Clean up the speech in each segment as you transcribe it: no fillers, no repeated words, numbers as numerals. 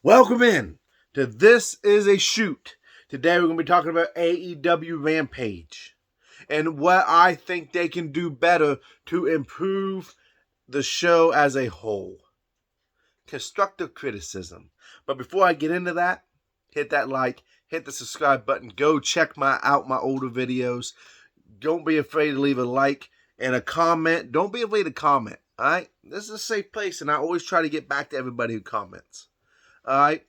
Welcome in to This Is a Shoot. Today we're going to be talking about AEW Rampage and what I think they can do better to improve the show as a whole. Constructive criticism. But before I get into that, hit that like, hit the subscribe button, go check out my older videos. Don't be afraid to leave a like and a comment. Don't be afraid to comment, all right? This is a safe place, and I always try to get back to everybody who comments. Alright,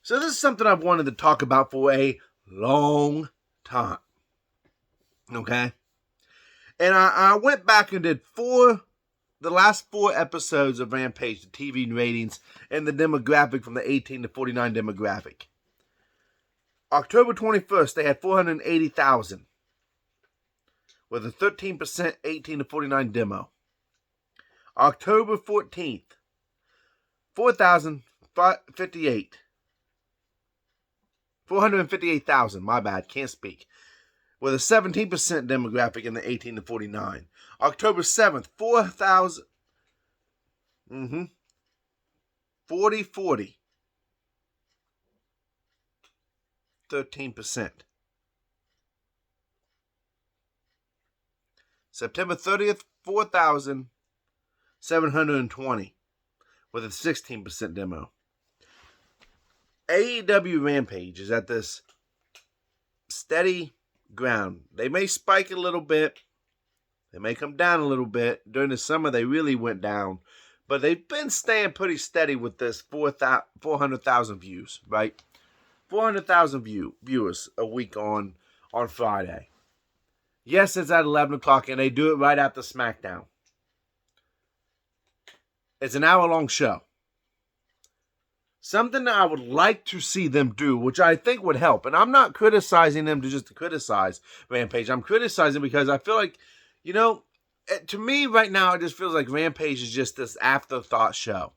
so this is something I've wanted to talk about for a long time. Okay? And I went back and did the last 4 episodes of Rampage, the TV ratings, and the demographic from the 18 to 49 demographic. October 21st, they had 480,000 with a 13% 18 to 49 demo. October 14th, 458,000, my bad, can't speak. With a 17% demographic in the 18 to 49. October 7th, 40, 13%. September 30th, 4,720 with a 16% demo. AEW Rampage is at this steady ground. They may spike a little bit. They may come down a little bit. During the summer, they really went down. But they've been staying pretty steady with this 400,000 views, right? 400,000 viewers a week on Friday. Yes, it's at 11 o'clock, and they do it right after SmackDown. It's an hour-long show. Something that I would like to see them do, which I think would help. And I'm not criticizing them to criticize Rampage. I'm criticizing because I feel like, to me right now, it just feels like Rampage is just this afterthought show.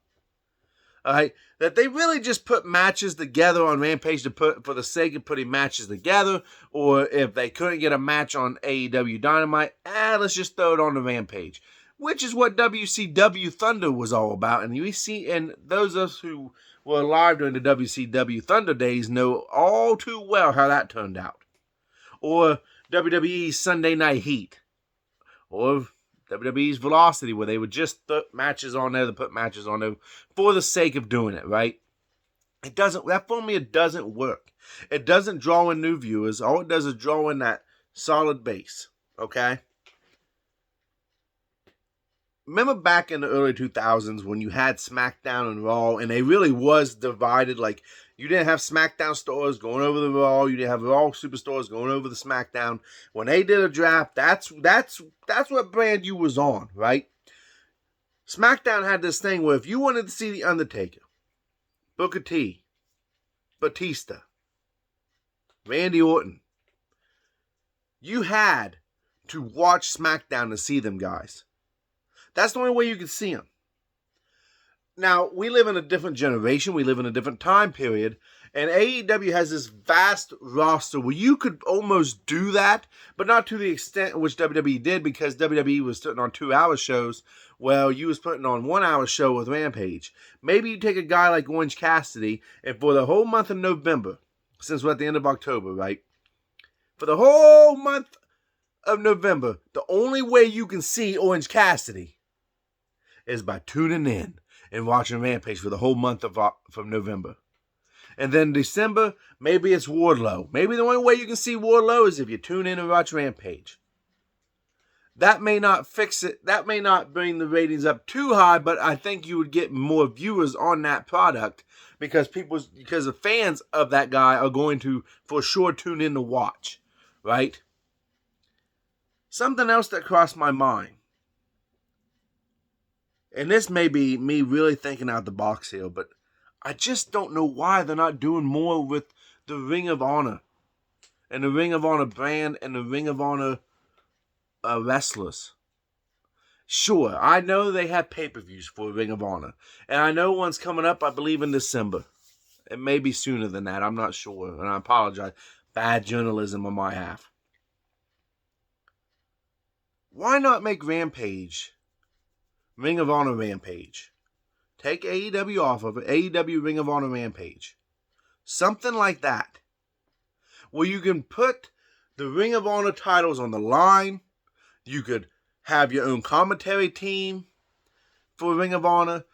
All right? That they really just put matches together on Rampage for the sake of putting matches together. Or if they couldn't get a match on AEW Dynamite, let's just throw it on the Rampage. Which is what WCW Thunder was all about. And those of us who were alive during the WCW Thunder days know all too well how that turned out. Or WWE's Sunday Night Heat. Or WWE's Velocity, where they would just put matches on there for the sake of doing it, right? That formula doesn't work. It doesn't draw in new viewers. All it does is draw in that solid base, okay? Remember back in the early 2000s when you had SmackDown and Raw, and they really was divided. Like, you didn't have SmackDown stores going over the Raw. You didn't have Raw superstores going over the SmackDown. When they did a draft, that's what brand you was on, right? SmackDown had this thing where if you wanted to see The Undertaker, Booker T, Batista, Randy Orton, you had to watch SmackDown to see them guys. That's the only way you can see them. Now, we live in a different generation. We live in a different time period. And AEW has this vast roster where you could almost do that, but not to the extent which WWE did, because WWE was putting on 2-hour shows. Well, you was putting on 1-hour show with Rampage. Maybe you take a guy like Orange Cassidy, and for the whole month of November, since we're at the end of October, right? For the whole month of November, the only way you can see Orange Cassidy is by tuning in and watching Rampage for the whole month from November. And then December, maybe it's Wardlow. Maybe the only way you can see Wardlow is if you tune in and watch Rampage. That may not fix it. That may not bring the ratings up too high, but I think you would get more viewers on that product because the fans of that guy are going to for sure tune in to watch, right? Something else that crossed my mind. And this may be me really thinking out the box here, but I just don't know why they're not doing more with the Ring of Honor and the Ring of Honor brand and the Ring of Honor wrestlers. Sure, I know they have pay-per-views for Ring of Honor, and I know one's coming up, I believe, in December. It may be sooner than that, I'm not sure, and I apologize. Bad journalism on my half. Why not make Rampage Ring of Honor Rampage Take AEW off of it. AEW Ring of Honor Rampage. Something like that. Where you can put the Ring of Honor titles on the line. You could have your own commentary team for Ring of Honor.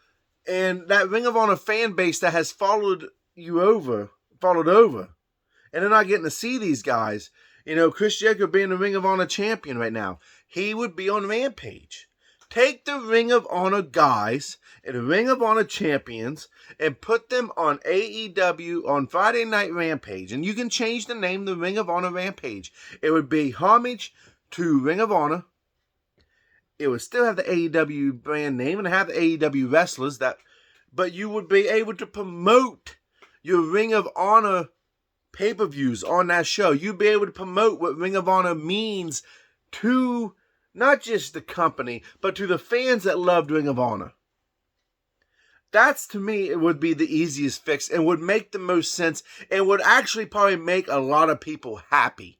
And that Ring of Honor fan base that has followed over. And they're not getting to see these guys. You know, Chris Jericho being the Ring of Honor champion right now. He would be on Rampage. Take the Ring of Honor guys and the Ring of Honor champions and put them on AEW on Friday Night Rampage. And you can change the name to Ring of Honor Rampage. It would be homage to Ring of Honor. It would still have the AEW brand name and have the AEW wrestlers, but you would be able to promote your Ring of Honor pay-per-views on that show. You'd be able to promote what Ring of Honor means to not just the company, but to the fans that loved Ring of Honor. That's, to me, it would be the easiest fix and would make the most sense and would actually probably make a lot of people happy.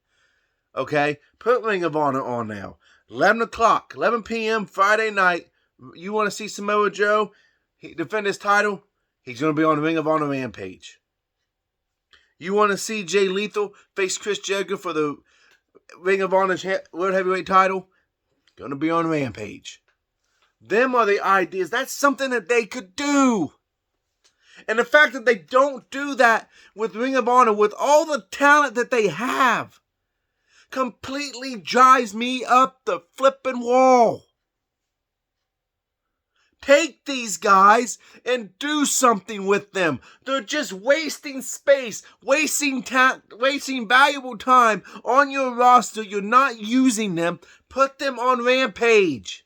Okay? Put Ring of Honor on now. 11 o'clock, 11 p.m. Friday night. You want to see Samoa Joe defend his title? He's going to be on Ring of Honor Rampage. You want to see Jay Lethal face Chris Jericho for the Ring of Honor World Heavyweight title? Going to be on Rampage. Them are the ideas. That's something that they could do. And the fact that they don't do that with Ring of Honor, with all the talent that they have, completely drives me up the flipping wall. Take these guys and do something with them. They're just wasting space, wasting valuable time on your roster. You're not using them. Put them on Rampage.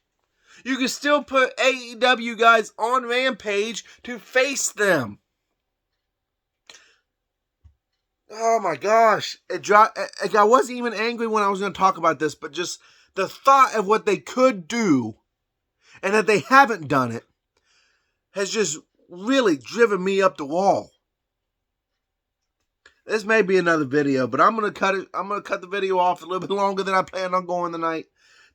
You can still put AEW guys on Rampage to face them. Oh my gosh. I wasn't even angry when I was going to talk about this, but just the thought of what they could do and that they haven't done it has just really driven me up the wall. This may be another video, but I'm going to cut it. I'm going to cut the video off a little bit longer than I planned on going tonight.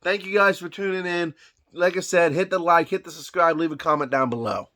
Thank you guys for tuning in. Like I said, hit the like, hit the subscribe, leave a comment down below.